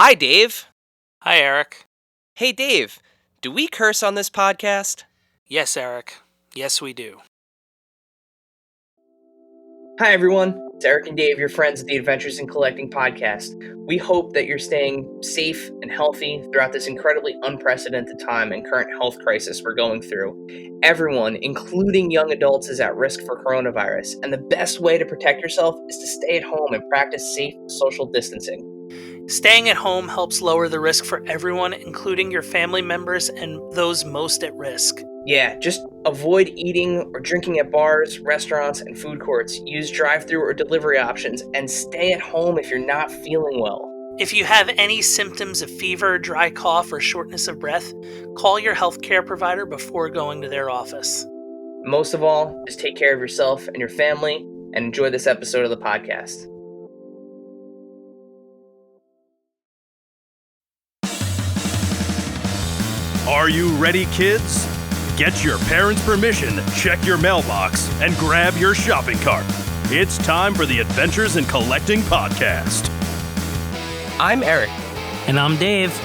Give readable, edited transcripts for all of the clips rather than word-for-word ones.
Hi, Dave. Hi, Eric. Hey, Dave. Do we curse on this podcast? Yes, Eric. Yes, we do. Hi, everyone. It's Eric and Dave, your friends at the Adventures in Collecting podcast. We hope that you're staying safe and healthy throughout this incredibly unprecedented time and current health crisis we're going through. Everyone, including young adults, is at risk for coronavirus, and the best way to protect yourself is to stay at home and practice safe social distancing. Staying at home helps lower the risk for everyone, including your family members and those most at risk. Yeah, just avoid eating or drinking at bars, restaurants, and food courts. Use drive-through or delivery options, and stay at home if you're not feeling well. If you have any symptoms of fever, dry cough, or shortness of breath, call your healthcare provider before going to their office. Most of all, just take care of yourself and your family, and enjoy this episode of the podcast. Are you ready, kids? Get your parents' permission, check your mailbox, and grab your shopping cart. It's time for the Adventures in Collecting podcast. I'm Eric. And I'm Dave.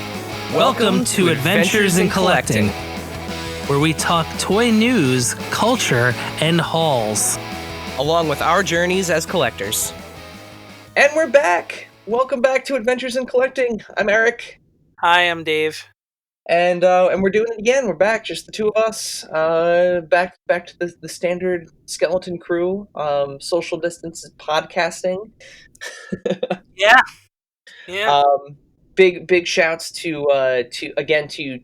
Welcome to Adventures in Collecting, where we talk toy news, culture, and hauls. Along with our journeys as collectors. And we're back! Welcome back to Adventures in Collecting. I'm Eric. Hi, I'm Dave. And we're doing it again. We're back, just the two of us. Back to the standard skeleton crew. Social distance podcasting. Yeah. Big shouts to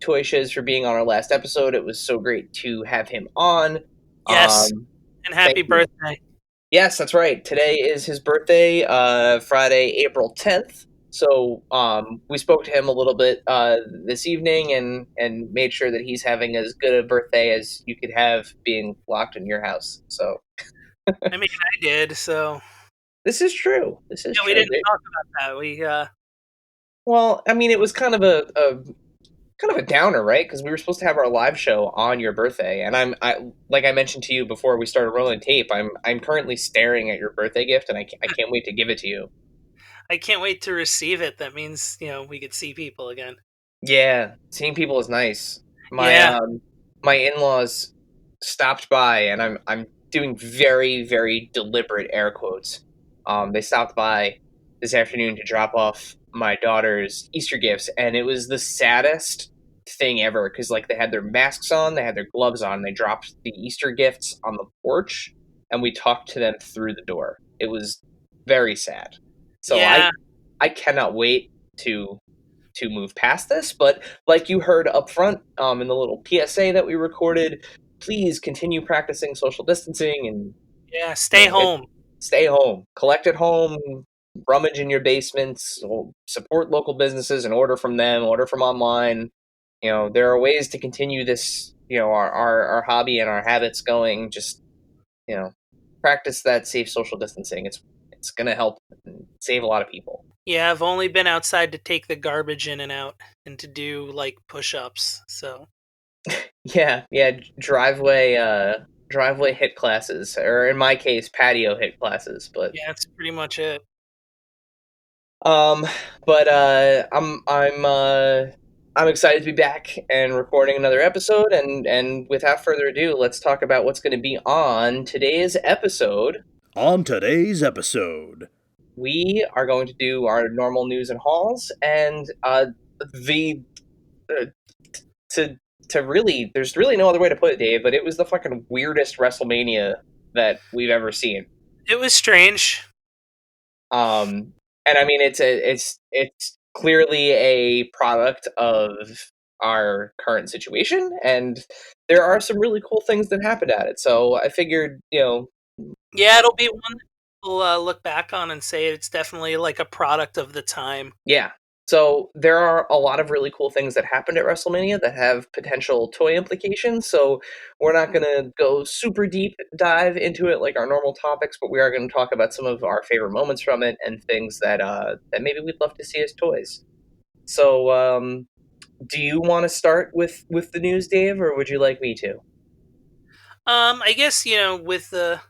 Toy Shiz for being on our last episode. It was so great to have him on. Yes. And happy birthday. Yes, that's right. Today is his birthday, Friday, April 10th. So we spoke to him a little bit this evening and made sure that he's having as good a birthday as you could have being locked in your house. So I mean, I did, so... This is true. True. We didn't talk about that. Well, I mean, it was kind of a downer, right? Because we were supposed to have our live show on your birthday, and like I mentioned to you before we started rolling tape, I'm currently staring at your birthday gift, and I can't wait to give it to you. I can't wait to receive it. That means, we could see people again. Yeah, seeing people is nice. Yeah. My in-laws stopped by, and I'm doing very, very deliberate air quotes. They stopped by this afternoon to drop off my daughter's Easter gifts, and it was the saddest thing ever because like they had their masks on, they had their gloves on, they dropped the Easter gifts on the porch, and we talked to them through the door. It was very sad. So Yeah. I cannot wait to move past this, but like you heard up front in the little PSA that we recorded, please continue practicing social distancing and Stay home. Stay home, collect at home, rummage in your basements, support local businesses and order from them, order from online. There are ways to continue this, our hobby and our habits going. Just, practice that safe social distancing. It's going to help save a lot of people. Yeah, I've only been outside to take the garbage in and out and to do like push-ups. So yeah, driveway hit classes, or in my case, patio hit classes. But yeah, that's pretty much it. I'm excited to be back and recording another episode. And without further ado, let's talk about what's going to be on today's episode. On today's episode, we are going to do our normal news and hauls, and there's really no other way to put it, Dave, but it was the fucking weirdest Wrestlemania that we've ever seen. It was strange. And I mean, it's clearly a product of our current situation, and there are some really cool things that happened at it. So I figured, Yeah, it'll be one that we'll look back on and say it's definitely like a product of the time. Yeah. So there are a lot of really cool things that happened at WrestleMania that have potential toy implications. So we're not going to go super deep dive into it like our normal topics, but we are going to talk about some of our favorite moments from it and things that maybe we'd love to see as toys. So do you want to start with the news, Dave, or would you like me to? I guess with the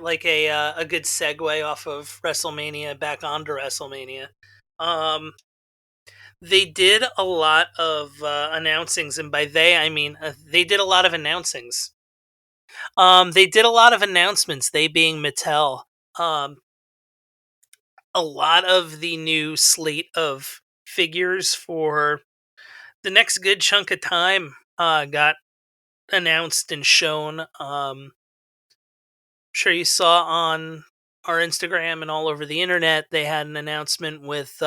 like a good segue off of WrestleMania back onto WrestleMania. They did a lot of announcings, and by they I mean they did a lot of announcings. They did a lot of announcements. They being Mattel. Um, a lot of the new slate of figures for the next good chunk of time got announced and shown. Sure you saw on our Instagram and all over the internet they had an announcement with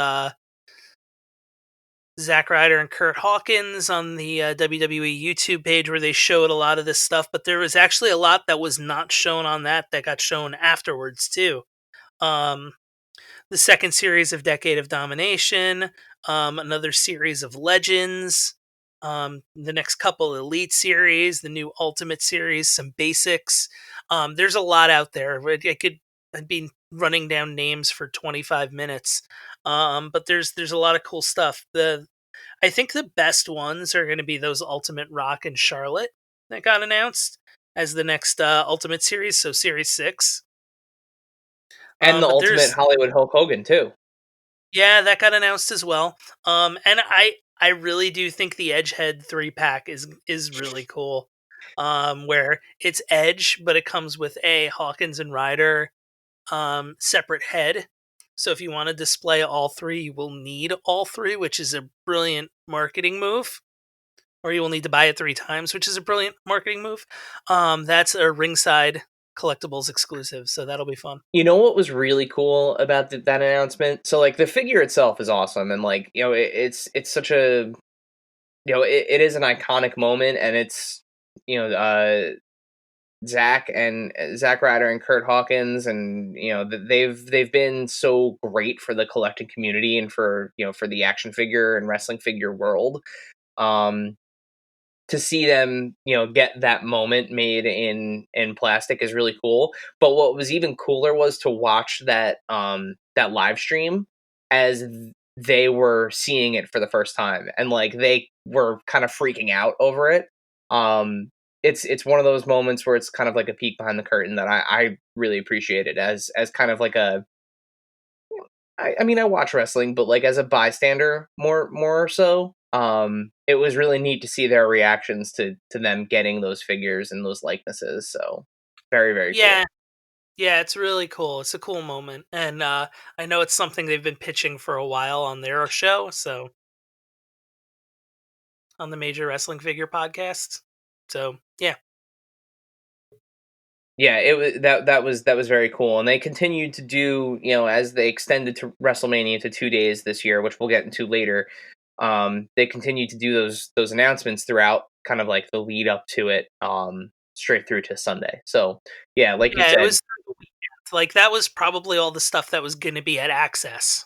Zack Ryder and Kurt Hawkins on the WWE YouTube page where they showed a lot of this stuff, but there was actually a lot that was not shown on that got shown afterwards too. Um, the second series of Decade of Domination, another series of Legends, the next couple Elite series, the new Ultimate series, some basics. There's a lot out there. I'd be running down names for 25 minutes. But there's a lot of cool stuff. I think the best ones are going to be those Ultimate Rock and Charlotte that got announced as the next Ultimate series, so Series 6. And the But Ultimate there's Hollywood Hulk Hogan too. Yeah, that got announced as well. And I really do think the Edgehead 3-pack is really cool. Where it's Edge, but it comes with a Hawkins and Ryder separate head. So if you want to display all three, you will need all three, which is a brilliant marketing move. Or you will need to buy it 3 times, which is a brilliant marketing move. That's a Ringside Collectibles exclusive, so that'll be fun. You know what was really cool about that announcement? So like the figure itself is awesome, and like it's such a it is an iconic moment, and it's you know Zack Ryder and Kurt Hawkins, and they've been so great for the collecting community and for for the action figure and wrestling figure world. Um, to see them get that moment made in plastic is really cool. But what was even cooler was to watch that live stream as they were seeing it for the first time, and like they were kind of freaking out over it. It's one of those moments where it's kind of like a peek behind the curtain that I really appreciated as kind of like a I mean, I watch wrestling, but like as a bystander, more so. It was really neat to see their reactions to them getting those figures and those likenesses. So very Yeah, cool. yeah, it's really cool. It's a cool moment, and I know it's something they've been pitching for a while on their show, so on the Major Wrestling Figure podcast. So yeah, Yeah, it was that was very cool, and they continued to do as they extended to WrestleMania to 2 days this year, which we'll get into later. They continued to do those announcements throughout, kind of like the lead up to it, straight through to Sunday. So yeah, like you yeah, it said, was through the weekend. Like that was probably all the stuff that was going to be at Access.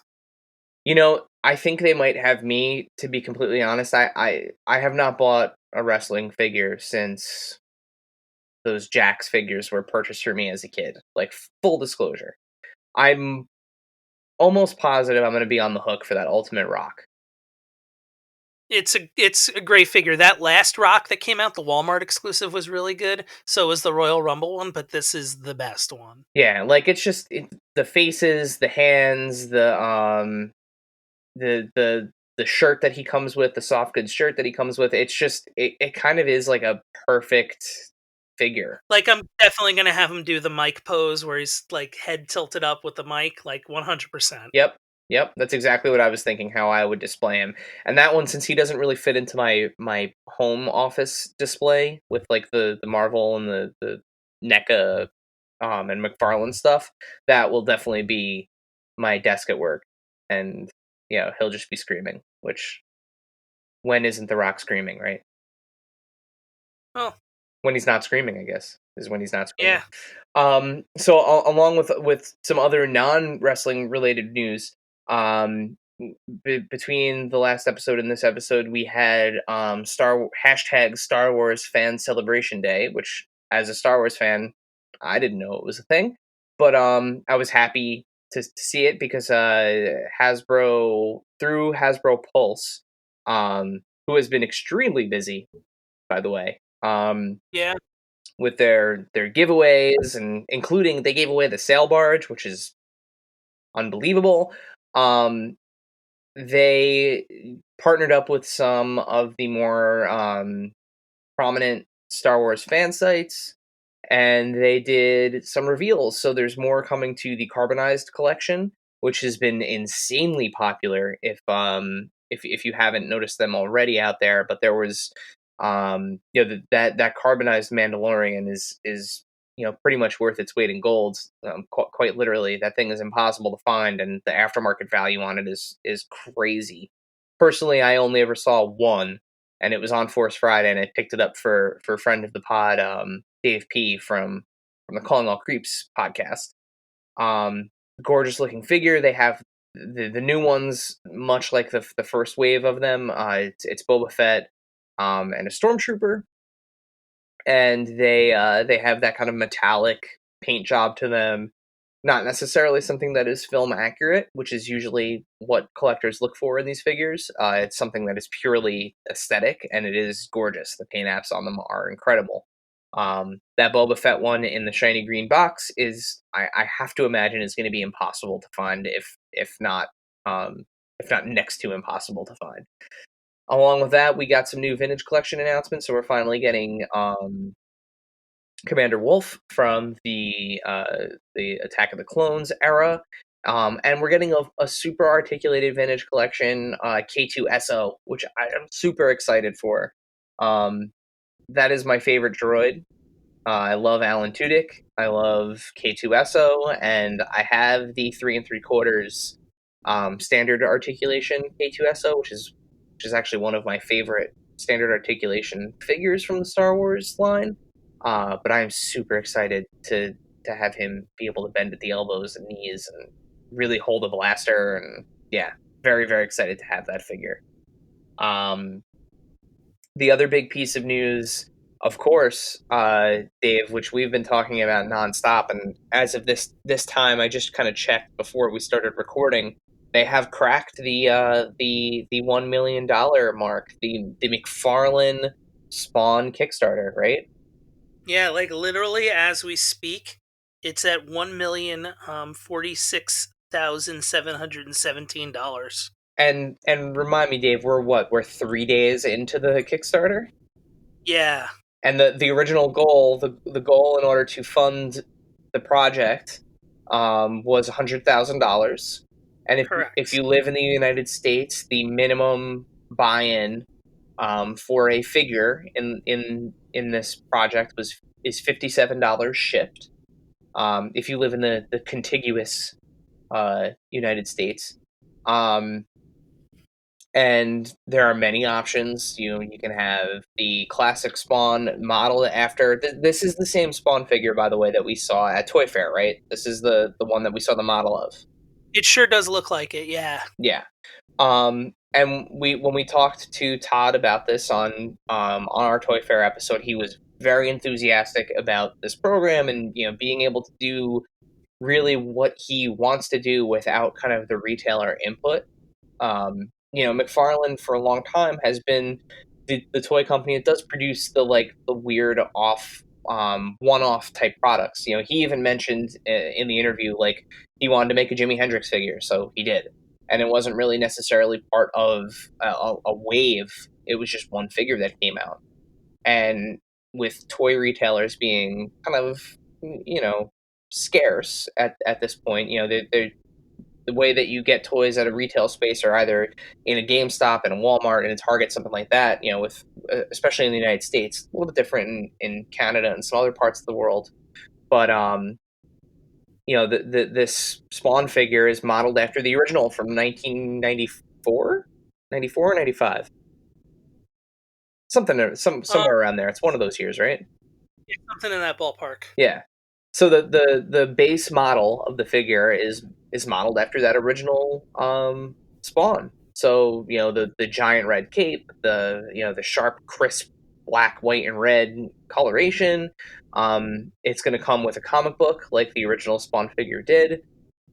I think they might have me, to be completely honest. I have not bought a wrestling figure since those Jax figures were purchased for me as a kid. Like full disclosure. I'm almost positive I'm going to be on the hook for that Ultimate Rock. It's a great figure. That last Rock that came out, the Walmart exclusive, was really good. So was the Royal Rumble one, but this is the best one. Yeah, like it's just the faces, the hands, the shirt that he comes with, the soft goods shirt that he comes with. It's just it kind of is like a perfect figure. Like I'm definitely gonna have him do the mic pose where he's like head tilted up with the mic, like 100%. Yep. Yep, that's exactly what I was thinking how I would display him. And that one, since he doesn't really fit into my home office display with like the Marvel and the NECA and McFarlane stuff, that will definitely be my desk at work. And he'll just be screaming, which when isn't The Rock screaming, right? Oh When he's not screaming, I guess, is when he's not screaming. yeah, So along with some other non wrestling related news, between the last episode and this episode, we had Star Wars Fan Celebration Day, which as a Star Wars fan, I didn't know it was a thing, but I was happy to see it because Hasbro, through Hasbro Pulse, who has been extremely busy, by the way. yeah. With their giveaways, and including they gave away the sail barge, which is unbelievable. Um, they partnered up with some of the more prominent Star Wars fan sites, and they did some reveals. So there's more coming to the carbonized collection, which has been insanely popular. If you haven't noticed them already out there, but there was that carbonized Mandalorian is pretty much worth its weight in gold. Quite literally, that thing is impossible to find, and the aftermarket value on it is crazy. Personally, I only ever saw one, and it was on Force Friday, and I picked it up for a friend of the pod, Dave P from the Calling All Creeps podcast. Gorgeous looking figure. They have the new ones, much like the first wave of them. It's Boba Fett, and a stormtrooper, and they have that kind of metallic paint job to them. Not necessarily something that is film accurate, which is usually what collectors look for in these figures. It's something that is purely aesthetic, and it is gorgeous. The paint apps on them are incredible. That Boba Fett one in the shiny green box is, I have to imagine, is going to be impossible to find, if not next to impossible to find. Along with that, we got some new vintage collection announcements. So we're finally getting Commander Wolf from the Attack of the Clones era, and we're getting a super articulated vintage collection, K2SO, which I am super excited for. That is my favorite droid. I love Alan Tudyk. I love K2SO, and I have the 3 3/4 standard articulation K2SO, which is actually one of my favorite standard articulation figures from the Star Wars line. But I am super excited to have him be able to bend at the elbows and knees and really hold a blaster, and yeah, very, very excited to have that figure. The other big piece of news, of course, Dave, which we've been talking about nonstop, and as of this time, I just kind of checked before we started recording. They have cracked the $1 million mark, the McFarlane Spawn Kickstarter, right? Yeah, like literally as we speak, it's at $1,046,717. And remind me, Dave, we're 3 days into the Kickstarter, Yeah, and the original goal, the goal in order to fund the project, was $100,000, and if correct. you live in the United States, the minimum buy-in, for a figure in this project is $57 shipped. If you live in the contiguous United States. And there are many options. You can have the classic Spawn model after. This is the same Spawn figure, by the way, that we saw at Toy Fair, right? This is the one that we saw the model of. It sure does look like it, yeah. Yeah. And when we talked to Todd about this on our Toy Fair episode, he was very enthusiastic about this program, and being able to do really what he wants to do without kind of the retailer input. McFarlane for a long time has been the toy company that does produce the weird one-off type products. He even mentioned in the interview, like, he wanted to make a Jimi Hendrix figure, so he did, and it wasn't really necessarily part of a wave. It was just one figure that came out, and with toy retailers being kind of scarce at this point, they're the way that you get toys at a retail space are either in a GameStop and a Walmart and a Target, something like that. With especially in the United States, a little bit different in Canada and some other parts of the world. But this Spawn figure is modeled after the original from 1994, 94 or 95, somewhere around there. It's one of those years, right? Yeah, something in that ballpark. Yeah. So the base model of the figure is modeled after that original Spawn. So the giant red cape, the sharp, crisp black, white, and red coloration. It's going to come with a comic book like the original Spawn figure did,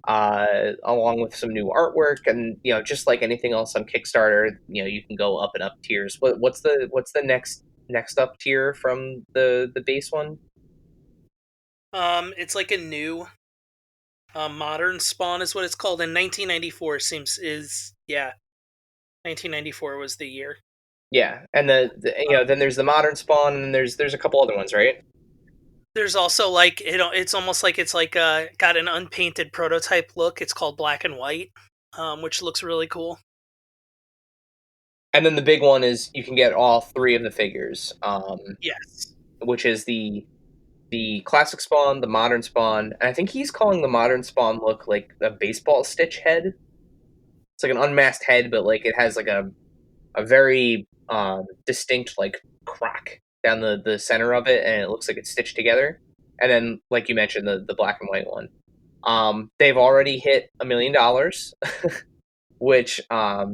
along with some new artwork, and just like anything else on Kickstarter, you can go up and up tiers. What's the next up tier from the base one? It's like a new modern Spawn is what it's called. In 1994 seems is yeah. 1994 was the year. Yeah, and then there's the modern Spawn, and then there's a couple other ones, right? There's also like it's almost like it's like got an unpainted prototype look. It's called Black and White, which looks really cool. And then the big one is you can get all three of the figures, Yes. which is the classic Spawn, the modern Spawn, and I think he's calling the modern Spawn look like a baseball stitch head. It's like an unmasked head, but like it has like a very distinct like crack down the center of it, and it looks like it's stitched together. And then, like you mentioned, the black and white one. They've already hit $1 million, which I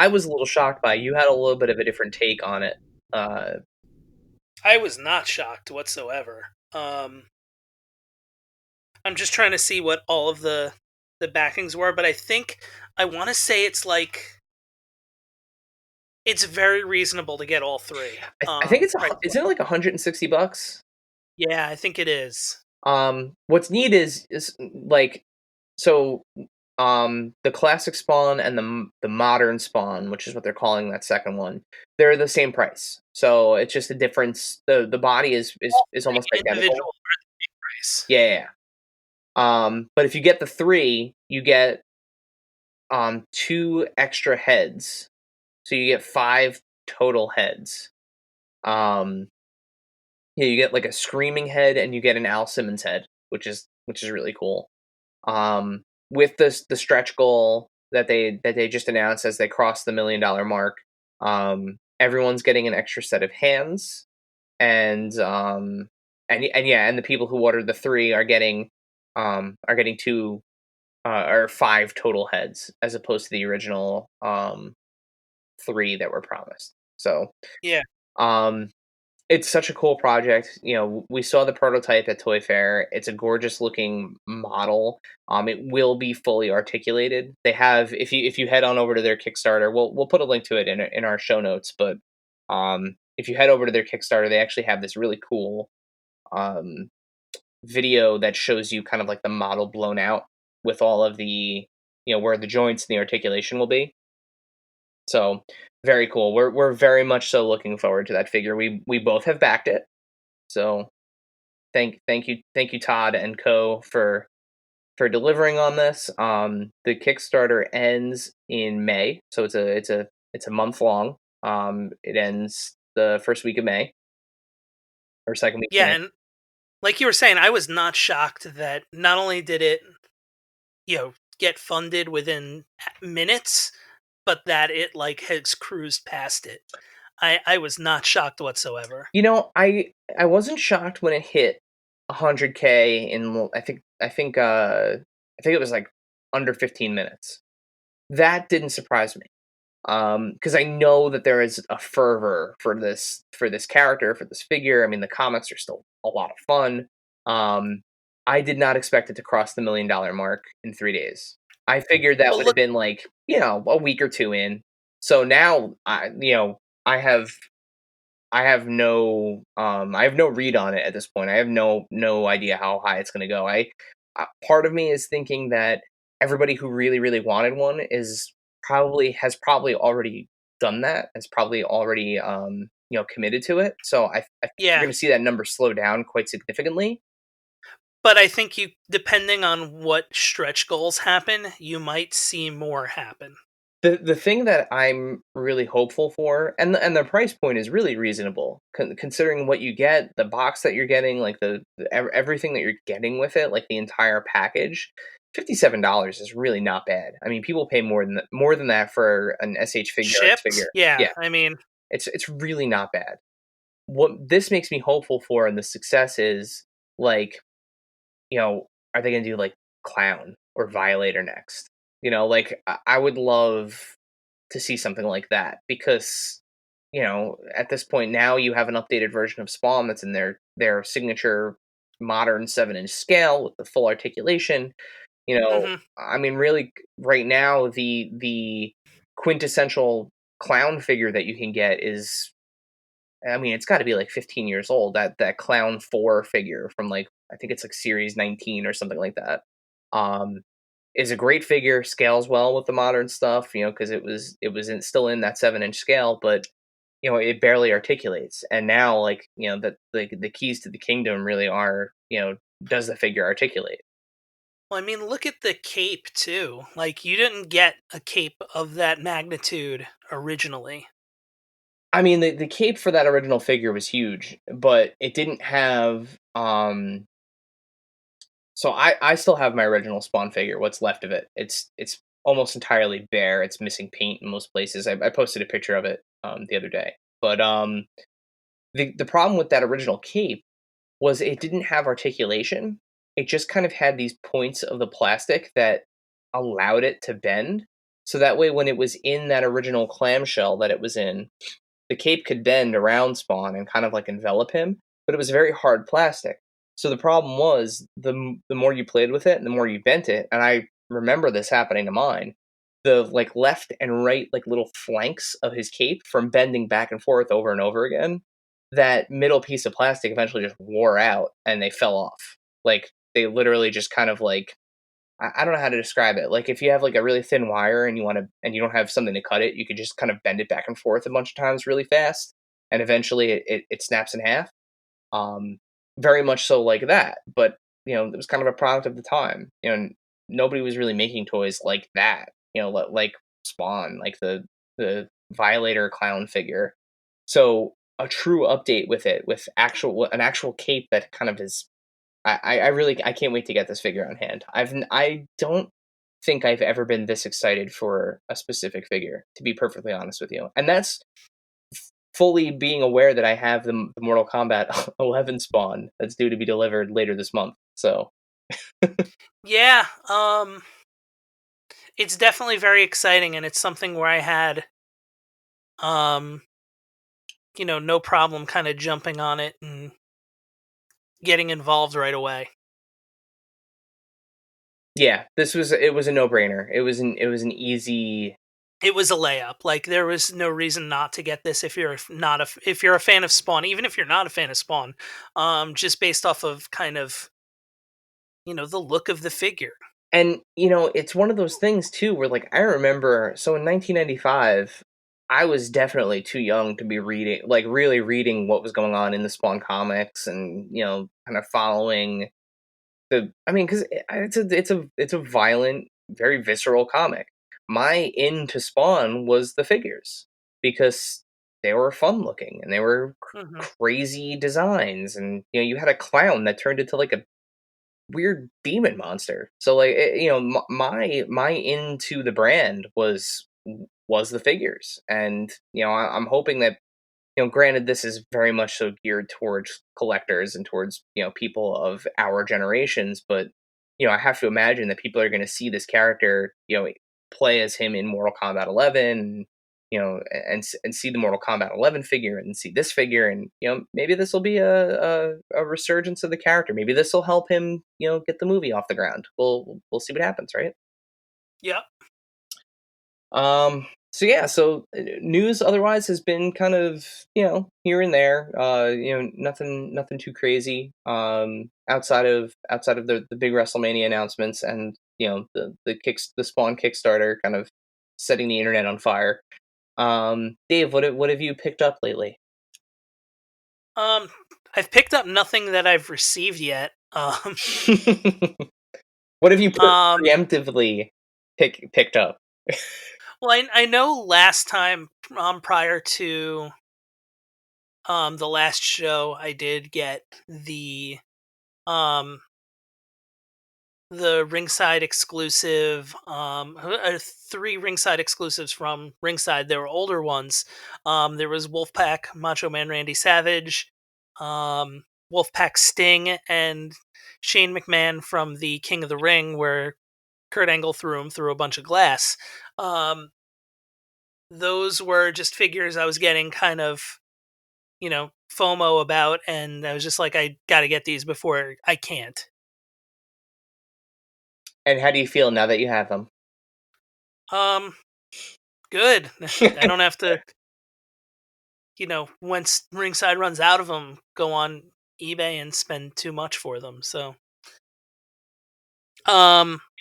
was a little shocked by. You had a little bit of a different take on it. I was not shocked whatsoever. I'm just trying to see what all of the backings were, but I want to say it's very reasonable to get all three. I think Price isn't it like $160? Yeah, I think it is. What's neat is like so the classic Spawn and the modern Spawn, which is what they're calling that second one, they're the same price. So it's just a difference. The body is almost identical. Individual price. Yeah, yeah, yeah. But if you get the three, you get two extra heads. So you get 5 total heads. Yeah, you get like a screaming head and you get an Al Simmons head, which is really cool. With the stretch goal that they just announced as they cross the $1 million mark, everyone's getting an extra set of hands, and yeah, and the people who ordered the three are getting two or 5 total heads as opposed to the original three that were promised. So Yeah. um it's such a cool project. We saw the prototype at Toy Fair. It's a gorgeous looking model. It will be fully articulated. They have, if you head on over to their Kickstarter, we'll put a link to it in our show notes. But if you head over to their Kickstarter, they actually have this really cool um, video that shows you kind of like the model blown out with all of the where the joints and the articulation will be. So very cool. We're very much so looking forward to that figure. We both have backed it. So thank you Todd and Co for delivering on this. The Kickstarter ends in May, so it's a month long. It ends the first week of May or second week of Yeah, May. and like you were saying, I was not shocked that not only did it, get funded within minutes, but that it like has cruised past it. I was not shocked whatsoever. I wasn't shocked when it hit 100K in I think it was like under 15 minutes. That didn't surprise me. Because I know that there is a fervor for this character, for this figure. I mean, the comics are still a lot of fun. I did not expect it to cross the $1 million mark in 3 days. I figured that But would have look, been like a week or two in. So now I have I have no read on it at this point. I have no idea how high it's going to go. Part of me is thinking that everybody who really really wanted one has probably already done that. Has probably already committed to it. So I think you're yeah, going to see that number slow down quite significantly. but I think depending on what stretch goals happen, you might see more happen. The thing that I'm really hopeful for, and the price point is really reasonable, considering what you get, the box that you're getting, like everything that you're getting with it, like the entire package. $57 is really not bad. I mean, people pay more than that for an SH Figure Arts Shipped, figure. yeah. Yeah, I mean, it's really not bad. What this makes me hopeful for, and the success is like, are they gonna do like Clown or Violator next? Like I would love to see something like that because at this point now you have an updated version of Spawn that's in their signature modern 7-inch scale with the full articulation. mhm. I mean, really, right now the quintessential clown figure that you can get is, I mean, it's got to be like 15 years old. That Clown 4 figure from, like, I think it's like Series 19 or something like that. Um, is a great figure, scales well with the modern stuff, because still in that 7-inch scale, but it barely articulates. And now, like, that the keys to the kingdom really are, does the figure articulate? Well, I mean, look at the cape too. Like, you didn't get a cape of that magnitude originally. I mean, the cape for that original figure was huge, but it didn't have. So I still have my original Spawn figure. What's left of it? It's almost entirely bare. It's missing paint in most places. I posted a picture of it the other day. But the problem with that original cape was it didn't have articulation. It just kind of had these points of the plastic that allowed it to bend. So that way, when it was in that original clamshell that it was in, the cape could bend around Spawn and kind of like envelop him, but it was very hard plastic. So the problem was the more you played with it, and the more you bent it, and I remember this happening to mine. The like left and right like little flanks of his cape from bending back and forth over and over again, that middle piece of plastic eventually just wore out and they fell off. Like they literally just kind of like I don't know how to describe it. Like if you have like a really thin wire and you don't have something to cut it, you could just kind of bend it back and forth a bunch of times really fast, and eventually it snaps in half. Um, Very much so like that. But it was kind of a product of the time. Nobody was really making toys like that. Like Spawn, like the Violator clown figure. So a true update with it, with an actual cape that kind of is I really I can't wait to get this figure on hand. I don't think I've ever been this excited for a specific figure, to be perfectly honest with you. And that's fully being aware that I have the Mortal Kombat 11 Spawn that's due to be delivered later this month. So Yeah, it's definitely very exciting, and it's something where I had, um, no problem kind of jumping on it and getting involved right away. yeah, it was a no brainer. It was an easy. It was a layup. Like, there was no reason not to get this if if you're a fan of Spawn, even if you're not a fan of Spawn, just based off of kind of the look of the figure. And it's one of those things too where like I remember so in 1995 I was definitely too young to be reading like really reading what was going on in the Spawn comics and kind of following I mean cuz it's a violent, very visceral comic. My into Spawn was the figures because they were fun looking and they were Hmm. crazy designs, and you had a clown that turned into like a weird demon monster. So like my into the brand was the figures, and I'm hoping that granted this is very much so geared towards collectors and towards people of our generations, but I have to imagine that people are going to see this character play as him in Mortal Kombat 11, and see the Mortal Kombat 11 figure and see this figure, and maybe this will be a resurgence of the character. Maybe this will help him get the movie off the ground. We'll see what happens, right? Yeah. So yeah, news otherwise has been kind of here and there. Nothing too crazy. Outside of the big WrestleMania announcements and the Spawn Kickstarter kind of setting the internet on fire. Dave, what have you picked up lately? Um, I've picked up nothing that I've received yet. What have you Um, preemptively picked up? well, I know last time, prior to the last show, I did get um the ringside exclusive, 3 ringside exclusives from ringside. They were older ones. There was Wolfpack Macho Man Randy Savage, Wolfpack Sting, and Shane McMahon from the King of the Ring, where Kurt Angle threw him through a bunch of glass. um those were just figures I was getting kind of FOMO about, and I was just like, I gotta get these before I can't. And how do you feel now that you have them? um Good. I don't have to, once Ringside runs out of them, go on eBay and spend too much for them. So,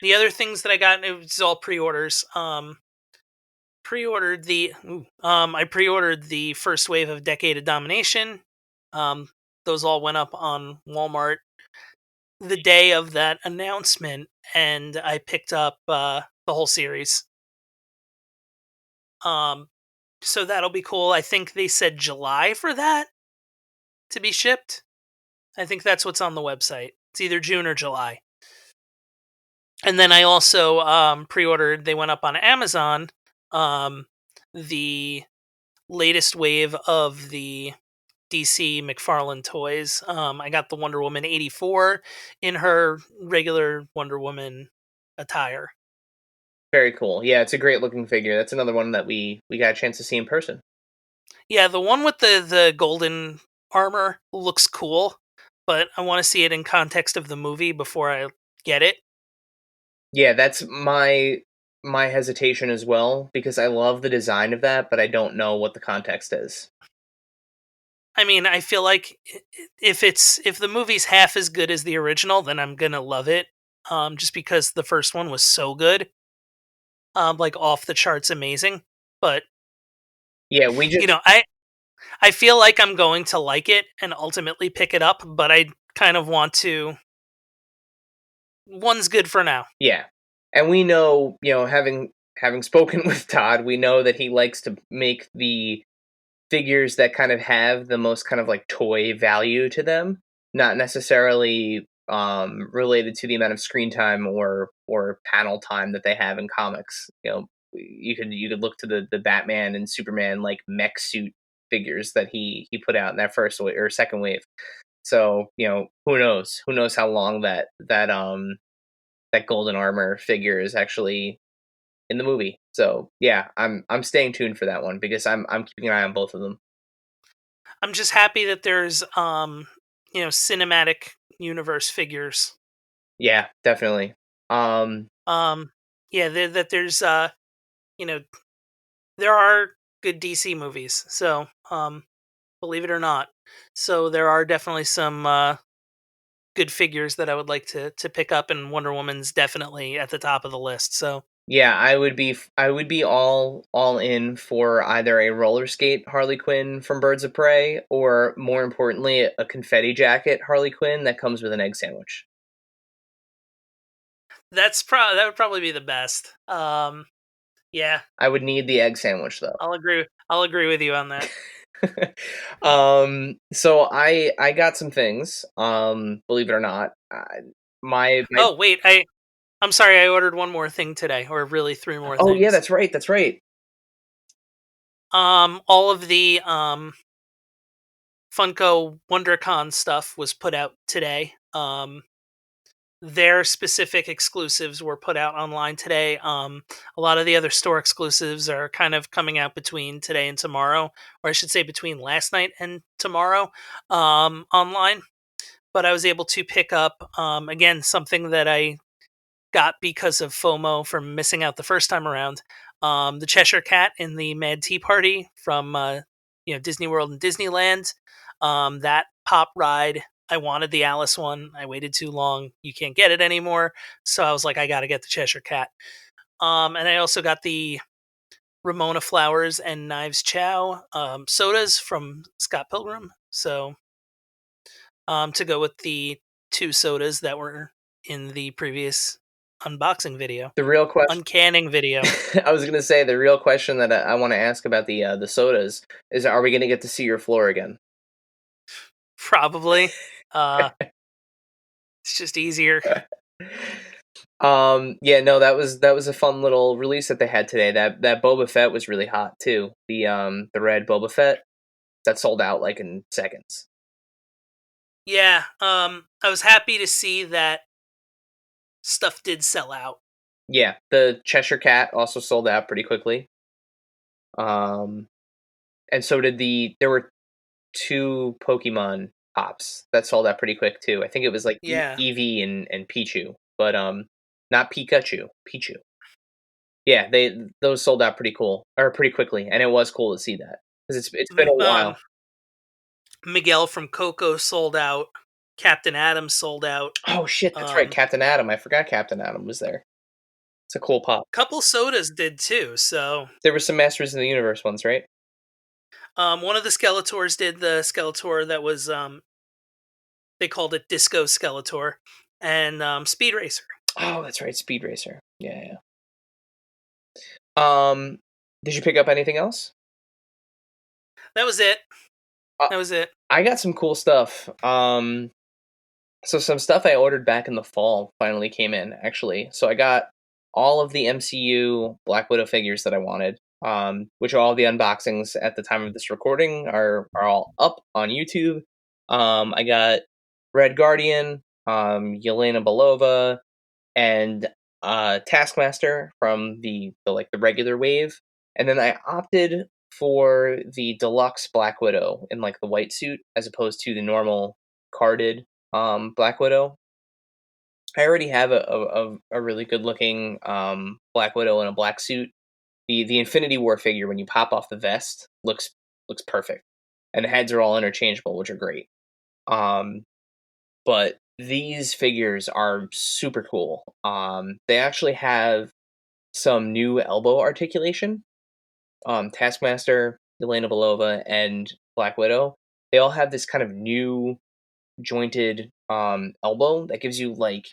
The other things that I got, it was all pre-orders. I pre-ordered the first wave of Decade of Domination. Those all went up on Walmart the day of that announcement, and I picked up the whole series. So that'll be cool. I think they said July for that to be shipped. I think that's what's on the website. It's either June or July. And then I also pre-ordered. They went up on Amazon. The latest wave of the DC McFarlane toys. I got the Wonder Woman 84 in her regular Wonder Woman attire. Very cool. Yeah, it's a great looking figure. That's another one that we got a chance to see in person. Yeah, the one with the golden armor looks cool, but I want to see it in context of the movie before I get it. Yeah, that's my hesitation as well, because I love the design of that, but I don't know what the context is. I mean, I feel like if the movie's half as good as the original, then I'm gonna love it. Just because the first one was so good, like off the charts amazing. But Yeah, we just I feel like I'm going to like it and ultimately pick it up, but I kind of want to. One's good for now. yeah. And we know, having spoken with Todd, we know that he likes to make the figures that kind of have the most kind of like toy value to them, not necessarily related to the amount of screen time or panel time that they have in comics. You could look to the Batman and Superman like mech suit figures that he put out in that first wave or second wave. So who knows how long that golden armor figure is actually in the movie. So yeah, I'm staying tuned for that one because I'm keeping an eye on both of them. I'm just happy that there's cinematic universe figures. Yeah, definitely. Yeah, that there's there are good DC movies. So, believe it or not. So there are definitely some good figures that I would like to pick up, and Wonder Woman's definitely at the top of the list. So Yeah, I would be all in for either a roller skate Harley Quinn from Birds of Prey, or more importantly, a confetti jacket Harley Quinn that comes with an egg sandwich. that would probably be the best. Yeah, I would need the egg sandwich though. I'll agree. I'll agree with you on that. So I got some things. Believe it or not, my Oh wait, I'm sorry. I ordered one more thing today, or really three more oh yeah, things. that's right, that's right. All of the Funko WonderCon stuff was put out today. Their specific exclusives were put out online today. A lot of the other store exclusives are kind of coming out between today and tomorrow, or I should say between last night and tomorrow, online. But I was able to pick up again something that I got because of FOMO from missing out the first time around. The Cheshire Cat in the Mad Tea Party from Disney World and Disneyland. That pop ride, I wanted the Alice one. I waited too long. You can't get it anymore, so I was like, I got to get the Cheshire Cat. And I also got the Ramona Flowers and Knives Chow sodas from Scott Pilgrim. So to go with the two sodas that were in the previous unboxing video, The real question. uncanning video. I was gonna say the real question that I want to ask about the sodas is: are we gonna get to see your floor again? Probably. It's just easier. Yeah, no, that was a fun little release that they had today. That Boba Fett was really hot too. The red Boba Fett that sold out like in seconds. Yeah. I was happy to see that stuff did sell out. Yeah, the Cheshire Cat also sold out pretty quickly. Um, and so did there were two Pokemon pops that sold out pretty quick too. I think it was like Yeah. Eevee and Pichu, but not Pikachu, Pichu. Yeah, those sold out pretty quickly, and it was cool to see that because it's been a while. Miguel from Coco sold out. Captain Adam sold out. Oh shit, that's right, Captain Atom. I forgot Captain Atom was there. It's a cool pop. Couple sodas did too. So There were some Masters of the Universe ones, right? one of the Skeletors did the Skeletor that was they called it Disco Skeletor, and Speed Racer. Oh, that's right, Speed Racer. Yeah. Did you pick up anything else? That was it. Uh, That was it. I got some cool stuff. So some stuff I ordered back in the fall finally came in, actually. So I got all of the MCU Black Widow figures that I wanted, which are all the unboxings at the time of this recording are all up on YouTube. I got Red Guardian, Yelena Belova, and Taskmaster from the regular wave, and then I opted for the deluxe Black Widow in like the white suit as opposed to the normal carded Black Widow. I already have a really good looking Black Widow in a black suit. The Infinity War figure, when you pop off the vest, looks perfect, and the heads are all interchangeable, which are great. Um, but these figures are super cool. They actually have some new elbow articulation. Taskmaster, Elena Belova, and Black Widow, they all have this kind of new jointed elbow that gives you like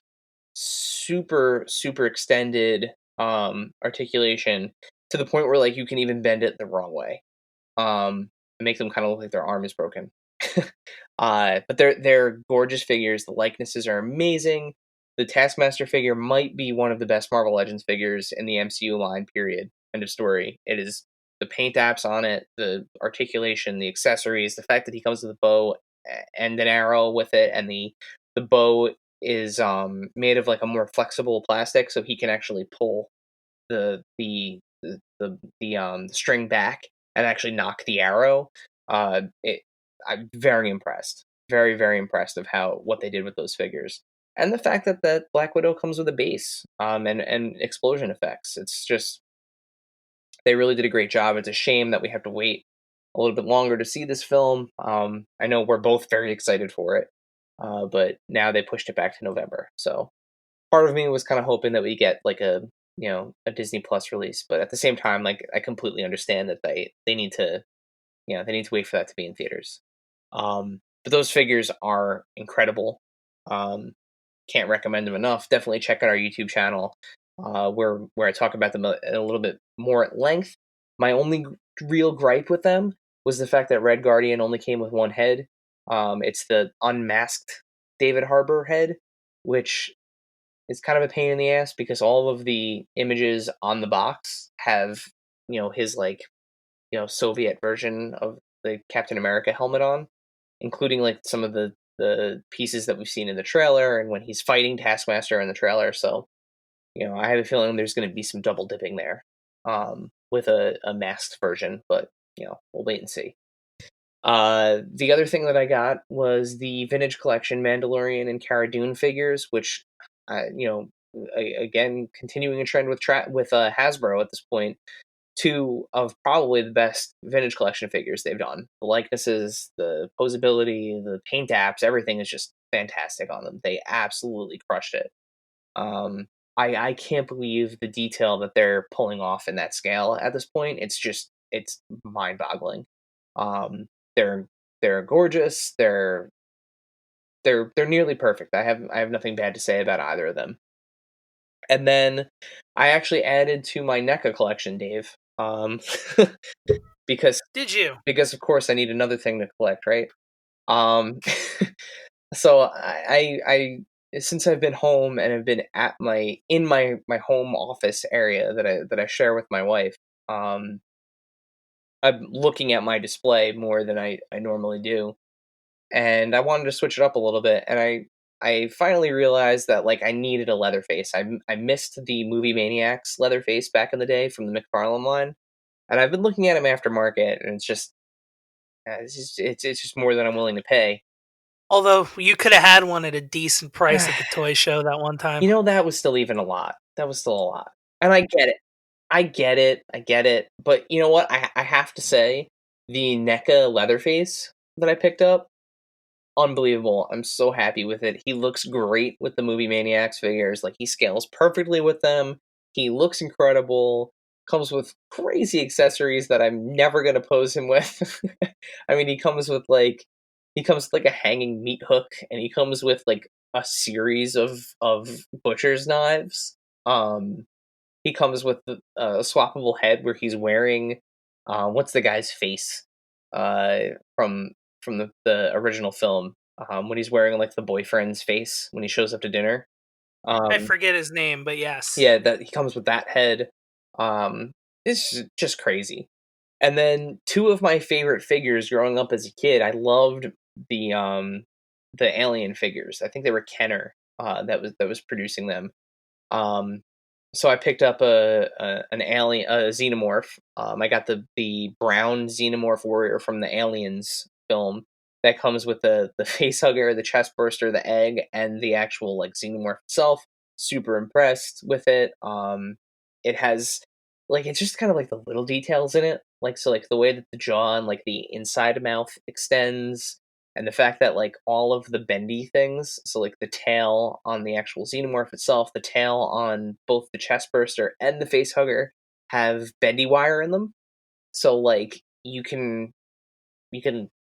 super extended articulation to the point where like you can even bend it the wrong way. And make them kind of look like their arm is broken. But they're gorgeous figures. The likenesses are amazing. The Taskmaster figure might be one of the best Marvel Legends figures in the MCU line. Period. End of story. It is the paint apps on it, the articulation, the accessories, the fact that he comes with a bow and an arrow with it, and the bow is made of like a more flexible plastic, so he can actually pull the string back and actually knock the arrow. I'm very impressed, very impressed of what they did with those figures, and the fact that Black Widow comes with a base and explosion effects. It's just they really did a great job. It's a shame that we have to wait a little bit longer to see this film. I know we're both very excited for it, but now they pushed it back to November. So part of me was kind of hoping that we get like a Disney Plus release, but at the same time, like I completely understand that they need to they need to wait for that to be in theaters. But those figures are incredible. Can't recommend them enough. Definitely check out our YouTube channel, where I talk about them a little bit more at length. My only real gripe with them was the fact that Red Guardian only came with one head. It's the unmasked David Harbour head, which is kind of a pain in the ass because all of the images on the box have his like Soviet version of the Captain America helmet on, including like some of the pieces that we've seen in the trailer and when he's fighting Taskmaster in the trailer. So I have a feeling there's going to be some double dipping there with a masked version, but we'll wait and see. The other thing that I got was the Vintage Collection Mandalorian and Cara Dune figures, which again continuing a trend with Hasbro at this point. Two of probably the best Vintage Collection figures they've done. The likenesses, the posability, the paint apps, everything is just fantastic on them. They absolutely crushed it. I can't believe the detail that they're pulling off in that scale at this point. It's mind boggling. They're gorgeous. They're nearly perfect. I have nothing bad to say about either of them. And then I actually added to my NECA collection, Dave. Because Did you? Because of course I need another thing to collect, right? So I since I've been home and have been at my home office area that I share with my wife, I'm looking at my display more than I normally do, and I wanted to switch it up a little bit, and I finally realized that like I needed a Leatherface. I missed the Movie Maniacs Leatherface back in the day from the McFarlane line, and I've been looking at them aftermarket, and it's just more than I'm willing to pay. Although you could have had one at a decent price at the toy show that one time. That was still even a lot. That was still a lot. And I get it. I get it. I get it. But you know what? I have to say, the NECA Leatherface that I picked up, unbelievable. I'm so happy with it. He looks great with the Movie Maniacs figures. Like, he scales perfectly with them. He looks incredible. Comes with crazy accessories that I'm never gonna pose him with. I mean, he comes with like a hanging meat hook, and he comes with like a series of butcher's knives. Um, he comes with a swappable head where he's wearing what's the guy's face uh, from the original film when he's wearing like the boyfriend's face when he shows up to dinner. I Um, forget his name, but yes. yeah, that he comes with that head. It's just crazy. And then two of my favorite figures growing up as a kid, I loved the um the alien figures. I think they were Kenner that was producing them. Um, so I picked up an alien a xenomorph. I got the brown xenomorph warrior from the Aliens film that comes with the face hugger, the chest burster, the egg, and the actual like xenomorph itself. Super impressed with it. It has like it's just kind of like the little details in it, like so like the way that the jaw and like the inside mouth extends, and the fact that like all of the bendy things, so like the tail on the actual xenomorph itself, the tail on both the chest burster and the face hugger have bendy wire in them, so like you can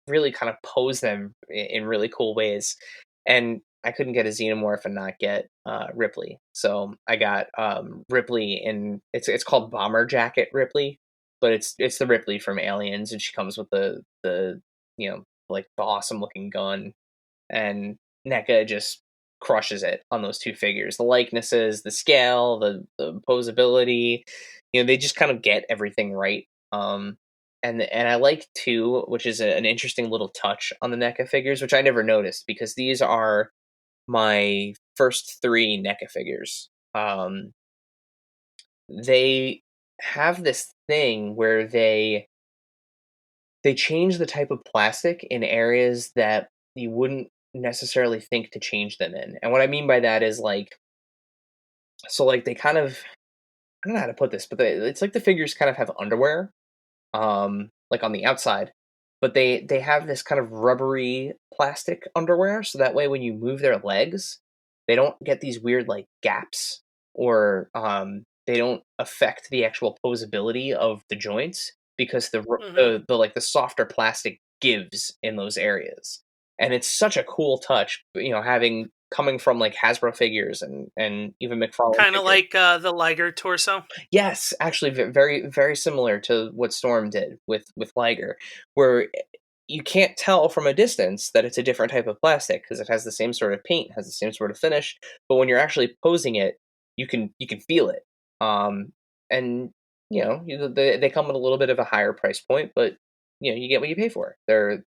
really kind of pose them in really cool ways. And I couldn't get a xenomorph and not get Ripley, so I got Ripley, and it's called Bomber Jacket Ripley, but it's the Ripley from Aliens, and she comes with the like the awesome looking gun, and NECA just crushes it on those two figures. The likenesses, the scale, the posability, they just kind of get everything right. And I like too, which is an interesting little touch on the NECA figures, which I never noticed because these are my first three NECA figures. They have this thing where they change the type of plastic in areas that you wouldn't necessarily think to change them in. And what I mean by that is like, so like they kind of, I don't know how to put this, but it's like the figures kind of have underwear, like on the outside, but they have this kind of rubbery plastic underwear, so that way when you move their legs, they don't get these weird like gaps, or they don't affect the actual posability of the joints because Hmm. the like the softer plastic gives in those areas, and it's such a cool touch, having coming from like Hasbro figures and even McFarlane Kind of figures. like the Liger torso. Yes, actually, very very similar to what Storm did with Liger, where you can't tell from a distance that it's a different type of plastic because it has the same sort of paint, has the same sort of finish, but when you're actually posing it, you can feel it. Um, and they come at a little bit of a higher price point, but you get what you pay for. They're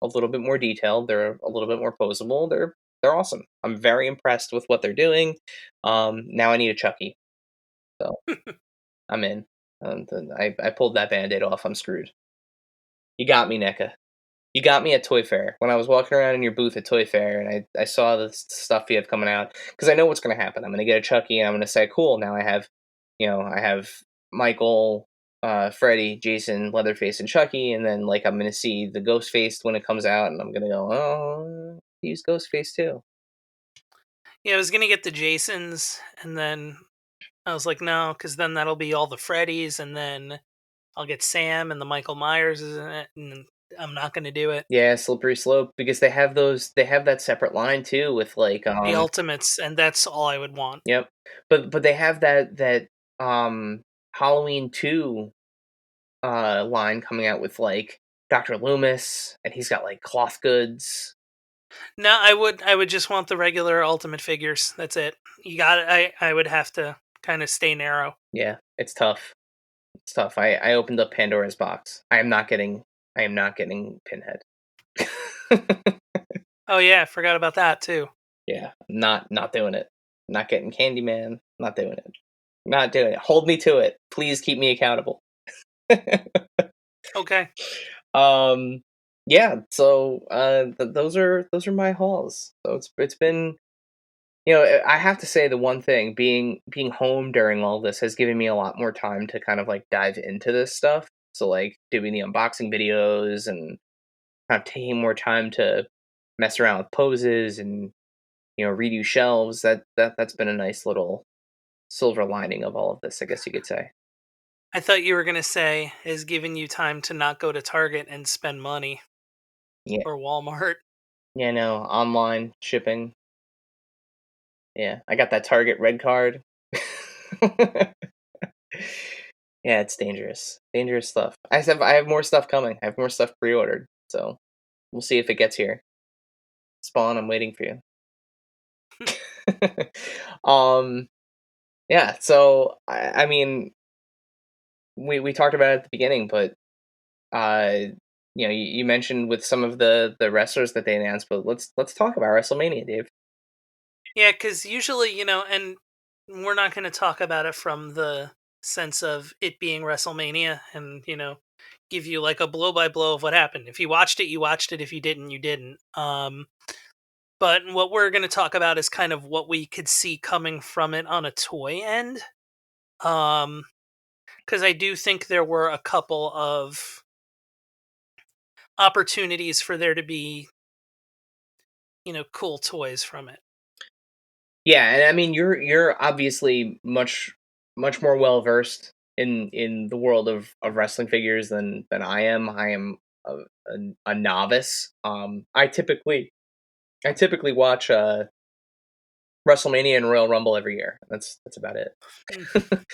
a little bit more detailed. They're a little bit more posable. They're awesome. I'm very impressed with what they're doing. Now I need a Chucky. So I'm in. I pulled that band-aid off. I'm screwed. You got me, NECA. You got me at Toy Fair. When I was walking around in your booth at Toy Fair and I saw the stuff you have coming out, because I know what's going to happen. I'm going to get a Chucky and I'm going to say, cool, now I have Michael, Freddy, Jason, Leatherface, and Chucky, and then like I'm going to see the Ghostface when it comes out, and I'm going to go, oh, use Ghostface too. Yeah, I was gonna get the Jasons, and then I was like, no, because then that'll be all the Freddys, and then I'll get Sam and the Michael Myers is in it, and I'm not gonna do it. Yeah, slippery slope, because they have that separate line too with like The Ultimates, and that's all I would want. yep. But they have that um Halloween 2 line coming out with like Dr. Loomis, and he's got like cloth goods. No, I would just want the regular Ultimate figures. That's it. You got it. I would have to kind of stay narrow. Yeah, it's tough. It's tough. I opened up Pandora's box. I am not getting Pinhead. Oh yeah, I forgot about that too. Yeah, not doing it. Not getting Candyman. Not doing it. Not doing it. Hold me to it. Please keep me accountable. Okay. um yeah, so those are my hauls. So it's been, I have to say the one thing, being home during all this has given me a lot more time to kind of like dive into this stuff. So like doing the unboxing videos and kind of taking more time to mess around with poses and redo shelves. That's been a nice little silver lining of all of this, I guess you could say. I thought you were gonna say is giving you time to not go to Target and spend money Yeah, or Walmart. yeah, no, online shipping. Yeah, I got that Target red card. Yeah, it's dangerous. Dangerous stuff. I have more stuff coming. I have more stuff pre-ordered. So we'll see if it gets here. Spawn, I'm waiting for you. um yeah, so I mean we talked about it at the beginning, but uh you mentioned with some of the wrestlers that they announced, but let's talk about WrestleMania, Dave. Yeah, because usually, and we're not going to talk about it from the sense of it being WrestleMania and, give you like a blow by blow of what happened. If you watched it, you watched it. If you didn't, you didn't. But what we're going to talk about is kind of what we could see coming from it on a toy end. Because I do think there were a couple of opportunities for there to be, cool toys from it. Yeah, and I mean you're obviously much more well versed in the world of wrestling figures than I am. I am a novice. I typically watch WrestleMania and Royal Rumble every year. That's about it. Mm.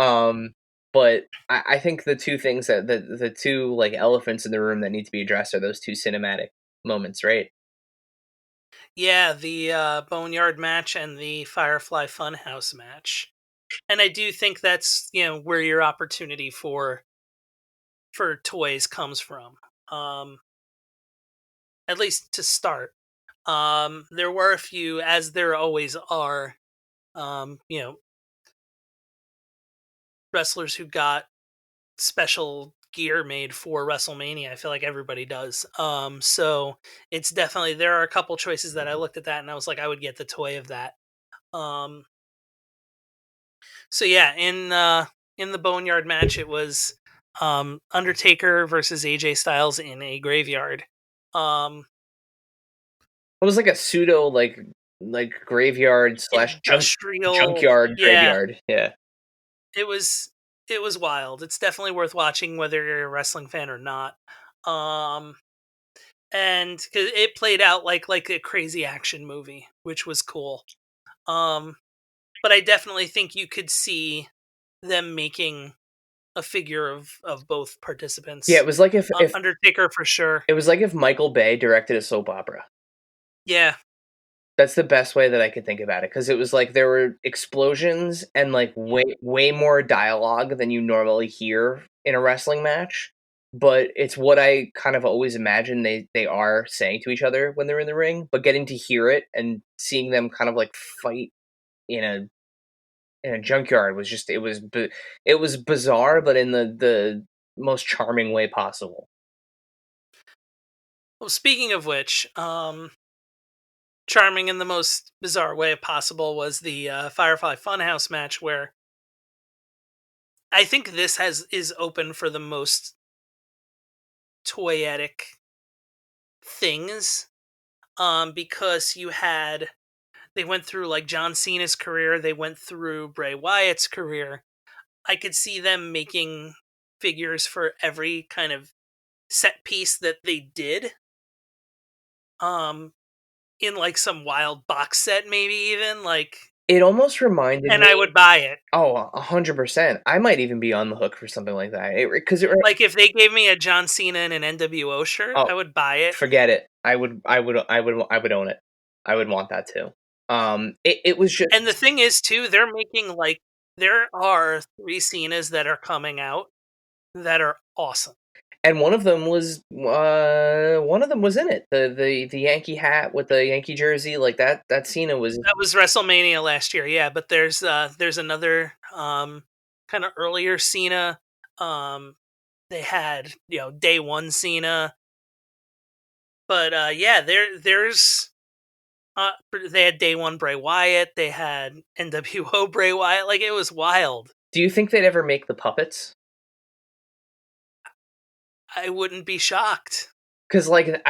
um, but I think the two things the two like elephants in the room that need to be addressed are those two cinematic moments, right? Yeah, the Boneyard match and the Firefly Funhouse match. And I do think that's, where your opportunity for toys comes from. Um at least to start. There were a few, as there always are, um, you know, wrestlers who got special gear made for WrestleMania. I feel like everybody does. So it's definitely, there are a couple choices that I looked at that and I was like, I would get the toy of that. Um, so yeah, in the Boneyard match, it was Undertaker versus AJ Styles in a graveyard. Um, It was like a pseudo like graveyard slash Industrial, junkyard yeah. graveyard. Yeah. It was it was wild. It's definitely worth watching whether you're a wrestling fan or not. Um, and 'cause it played out like a crazy action movie, which was cool. Um, but I definitely think you could see them making a figure of both Yeah, participants. it was like if Undertaker for sure. it was like if Michael Bay directed a soap opera. Yeah. That's the best way that I could think about it, because it was like there were explosions and like way more dialogue than you normally hear in a wrestling match. But it's what I kind of always imagine they are saying to each other when they're in the ring. But getting to hear it and seeing them kind of like fight in a junkyard was just it was bizarre, but in the most charming way possible. Well, speaking of which, charming in the most bizarre way possible was the Firefly Funhouse match, where I think this is open for the most toyetic things, because they went through like John Cena's career, they went through Bray Wyatt's career. I could see them making figures for every kind of set piece that they did, um in like some wild box set, maybe even like, It almost reminded and I me. would buy it. Oh, 100%. I might even be on the hook for something like that. Because Like if they gave me a John Cena and an NWO shirt, oh, I would buy it. forget it. I would own it. I would want that too. It was just. And the thing is too, they're making like, there are 3 Cenas that are coming out that are awesome. And one of them was in it. The Yankee hat with the Yankee jersey, like that Cena was. That was WrestleMania last year, yeah. But there's another kind of earlier Cena. They had, day one Cena, but yeah, there's they had day one Bray Wyatt. They had NWO Bray Wyatt. Like, it was wild. Do you think they'd ever make the puppets? I wouldn't be shocked. Because like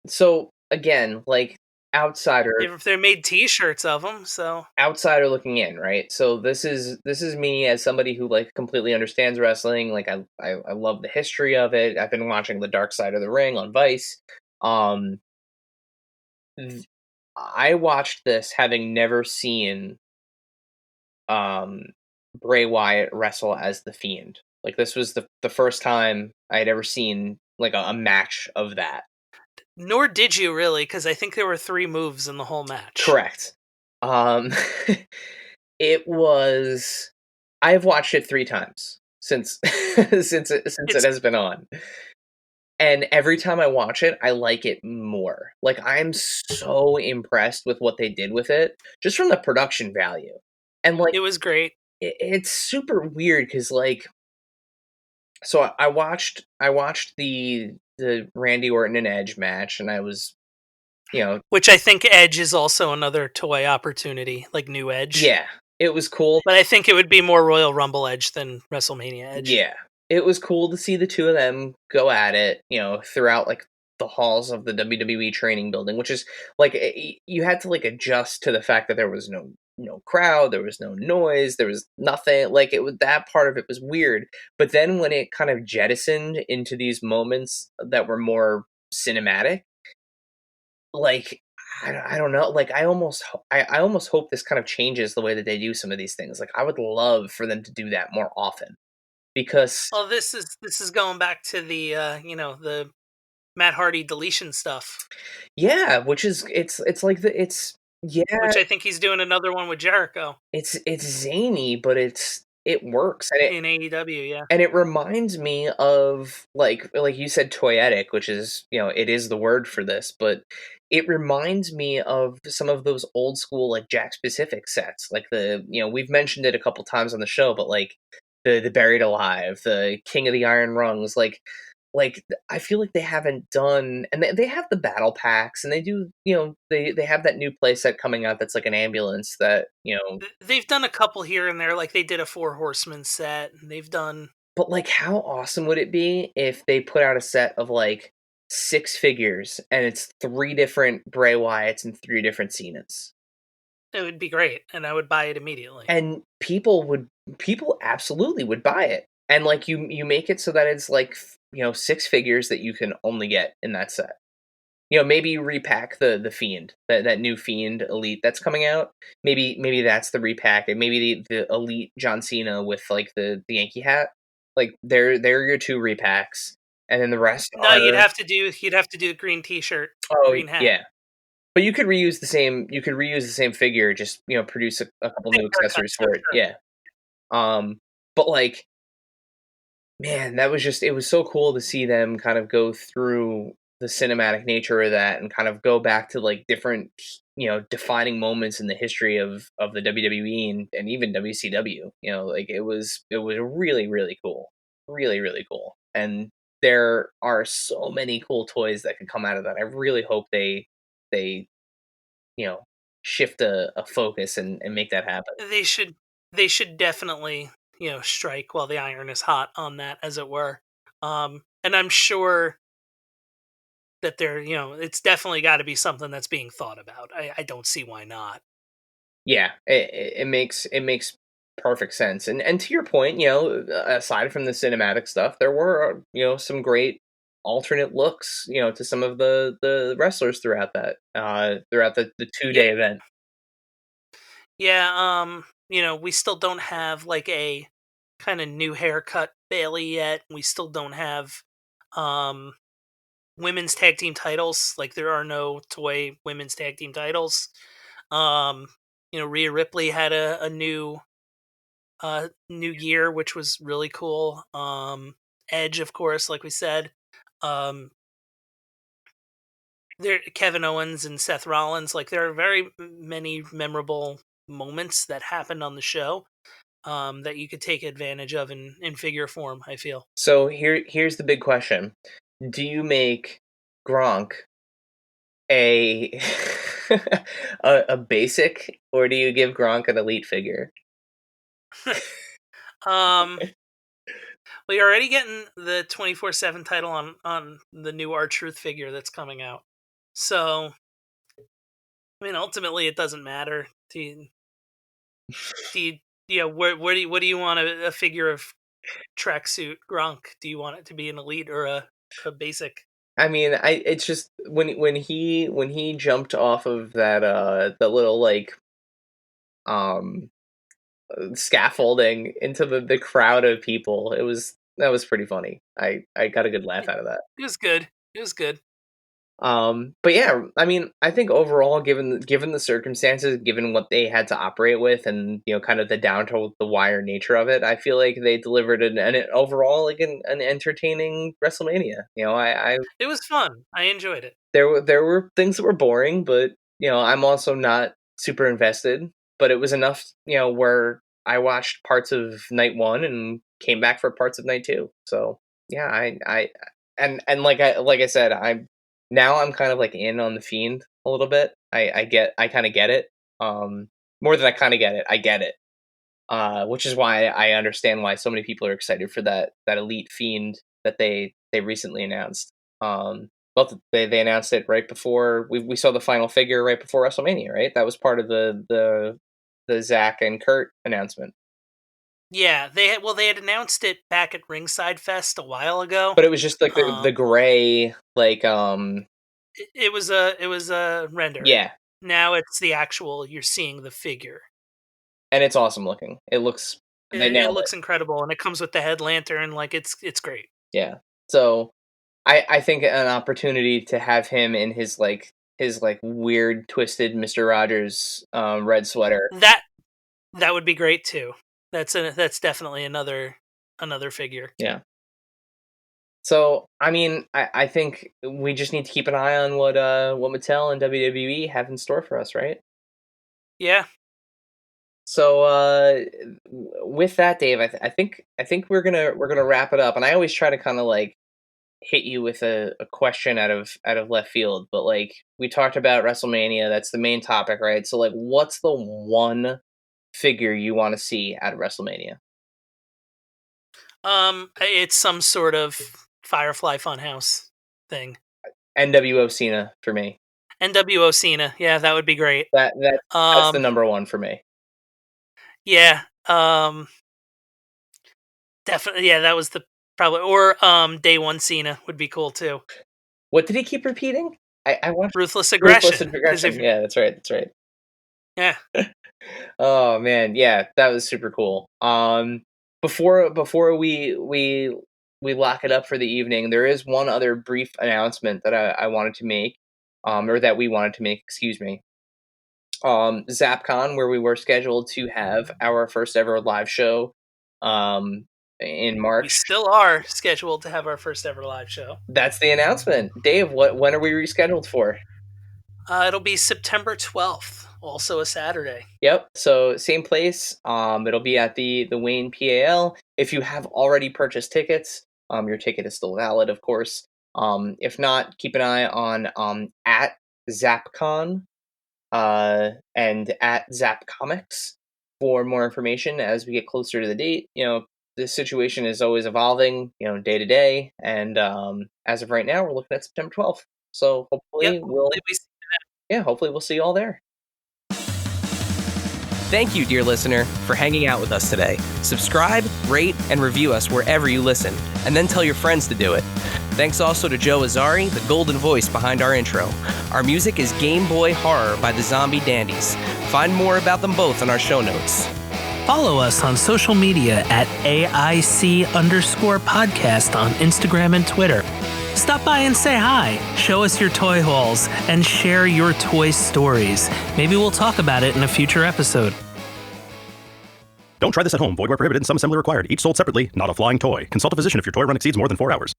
so again, like outsider If they made T-shirts of them, so outsider looking in, right? So this is me as somebody who like completely understands wrestling. Like I love the history of it. I've been watching the Dark Side of the Ring on Vice. Um, th- I watched this having never seen um Bray Wyatt wrestle as the Fiend. Like this was the first time I had ever seen like a match of that. nor did you really, because I think there were 3 moves in the whole match. Correct. Um, it was. I've watched it 3 times since since it It's has been on, and every time I watch it, I like it more. Like I'm so impressed with what they did with it, just from the production value, and like it was great. it's super weird because like so I watched the Randy Orton and Edge match, and I was you know Which I think Edge is also another toy opportunity, like new Edge. yeah, it was cool. But I think it would be more Royal Rumble Edge than WrestleMania Edge. Yeah. It was cool to see the two of them go at it, throughout like the halls of the WWE training building, which is like you had to like adjust to the fact that there was no crowd, there was no noise, there was nothing. Like it was that part of it was weird. But then when it kind of jettisoned into these moments that were more cinematic, like I don't know, like I almost hope this kind of changes the way that they do some of these things. Like I would love for them to do that more often because Well, this is going back to the the Matt Hardy deletion stuff, yeah, which is it's like yeah, which I think he's doing another one with Jericho it's zany, but it works in AEW. Yeah, and it reminds me of like you said toyetic, which is it is the word for this, but it reminds me of some of those old school like Jack Specific sets, like we've mentioned it a couple times on the show, but like the Buried Alive, the King of the Iron Rungs, I feel like they haven't done, and they have the battle packs, and they do, they have that new playset coming out that's like an ambulance that, they've done a couple here and there. Like they did a Four Horsemen set, and they've done. but like how awesome would it be if they put out a set of like 6 figures and it's 3 different Bray Wyatts and 3 different Cenas? It would be great, and I would buy it immediately. And people absolutely would buy it. And like you make it so that it's like 6 figures that you can only get in that set. Maybe you repack the Fiend, that new Fiend Elite that's coming out. Maybe that's the repack, and maybe the Elite John Cena with like the Yankee hat. Like they're your 2 repacks, and then the rest No, are you'd have to do the green T-shirt, oh green hat, yeah. But you could reuse the same figure, just produce a couple same new haircut accessories too. for it. Sure. Yeah. But like man, that was just it was so cool to see them kind of go through the cinematic nature of that and kind of go back to like different, defining moments in the history of the WWE and even WCW. Like it was really, really cool. Really, really cool. And there are so many cool toys that could come out of that. I really hope they, you know, shift a focus and make that happen. They should definitely strike while the iron is hot on that, as it were. And I'm sure that it's definitely got to be something that's being thought about. I don't see why not. Yeah, it makes perfect sense. And to your point, aside from the cinematic stuff, there were some great alternate looks, to some of the wrestlers throughout the 2 day Yeah, event. yeah. We still don't have like a kind of new haircut Bailey yet. We still don't have um women's tag team titles. Like there are no toy women's tag team titles. Um, Rhea Ripley had a new gear, which was really cool. Edge, of course, like we said. Um, there, Kevin Owens and Seth Rollins. Like there are very many memorable moments that happened on the show that you could take advantage of in figure form. I feel. So here's the big question: do you make Gronk a a basic, or do you give Gronk an elite figure? um, well, you're already getting the 24/7 title on the new R Truth figure that's coming out. So I mean, ultimately, it doesn't matter. What do you want a figure of tracksuit Gronk? Do you want it to be an elite or a basic? I mean, it's just when he jumped off of that little like um scaffolding into the crowd of people, that was pretty funny. I got a good laugh out of that. It was good. It was good. But yeah, I mean, I think overall, given the circumstances, given what they had to operate with, and kind of the down to the wire nature of it, I feel like they delivered an overall like an entertaining WrestleMania. It was fun. I enjoyed it. There were things that were boring, but I'm also not super invested. But it was enough, where I watched parts of night one and came back for parts of night two. So yeah, and like I said, I'm kind of like in on the Fiend a little bit. I kind of get it. More than I kind of get it, I get it. Which is why I understand why so many people are excited for that Elite Fiend that they recently announced. Well, they announced it right before we saw the final figure right before WrestleMania, right? That was part of the Zach and Kurt announcement. Yeah, they had announced it back at Ringside Fest a while ago. But it was just like the gray, like It was a render. Yeah. Now it's the actual. You're seeing the figure, and it's awesome looking. It looks. It looks incredible, and it comes with the head lantern. Like it's great. Yeah. So, I think an opportunity to have him in his weird twisted Mr. Rogers red sweater. That would be great too. That's definitely another figure. Yeah. So, I mean, I think we just need to keep an eye on what Mattel and WWE have in store for us, right? Yeah. So, with that, Dave, I think we're gonna wrap it up. And I always try to kind of like hit you with a question out of left field, but like we talked about WrestleMania, that's the main topic, right? So, like, what's the one figure you want to see at WrestleMania? It's some sort of Firefly Funhouse thing. NWO Cena for me. NWO Cena, yeah, that would be great. That's the number one for me. Yeah, definitely. Yeah, that was or Day One Cena would be cool too. What did he keep repeating? I watched Ruthless Aggression. Ruthless Aggression. Yeah, that's right. Yeah. Oh man, yeah, that was super cool. Before we lock it up for the evening, there is one other brief announcement that I wanted to make, or that we wanted to make. Excuse me. ZapCon, where we were scheduled to have our first ever live show, in March. We still are scheduled to have our first ever live show. That's the announcement, Dave. When are we rescheduled for? It'll be September 12th, also a Saturday. Yep. So same place. It'll be at the Wayne PAL. If you have already purchased tickets, your ticket is still valid, of course. If not, keep an eye on at ZapCon, and at Zap Comics for more information as we get closer to the date. This situation is always evolving, day to day, and as of right now, we're looking at September 12th. So hopefully hopefully we'll see you all there. Thank you, dear listener, for hanging out with us today. Subscribe, rate, and review us wherever you listen, and then tell your friends to do it. Thanks also to Joe Azari, the golden voice behind our intro. Our music is Game Boy Horror by the Zombie Dandies. Find more about them both in our show notes. Follow us on social media at AIC_podcast on Instagram and Twitter. Stop by and say hi, show us your toy hauls, and share your toy stories. Maybe we'll talk about it in a future episode. Don't try this at home. Void where prohibited and some assembly required. Each sold separately, not a flying toy. Consult a physician if your toy run exceeds more than 4 hours.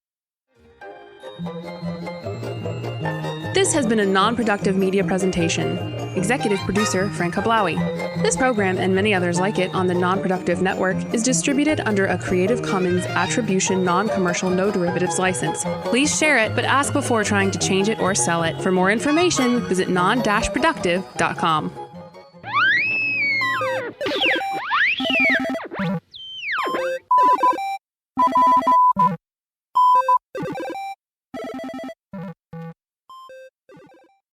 This has been a non-productive media presentation. Executive producer, Frank Hablawi. This program and many others like it on the Non-Productive Network is distributed under a Creative Commons Attribution Non-Commercial No Derivatives license. Please share it, but ask before trying to change it or sell it. For more information, visit non-productive.com.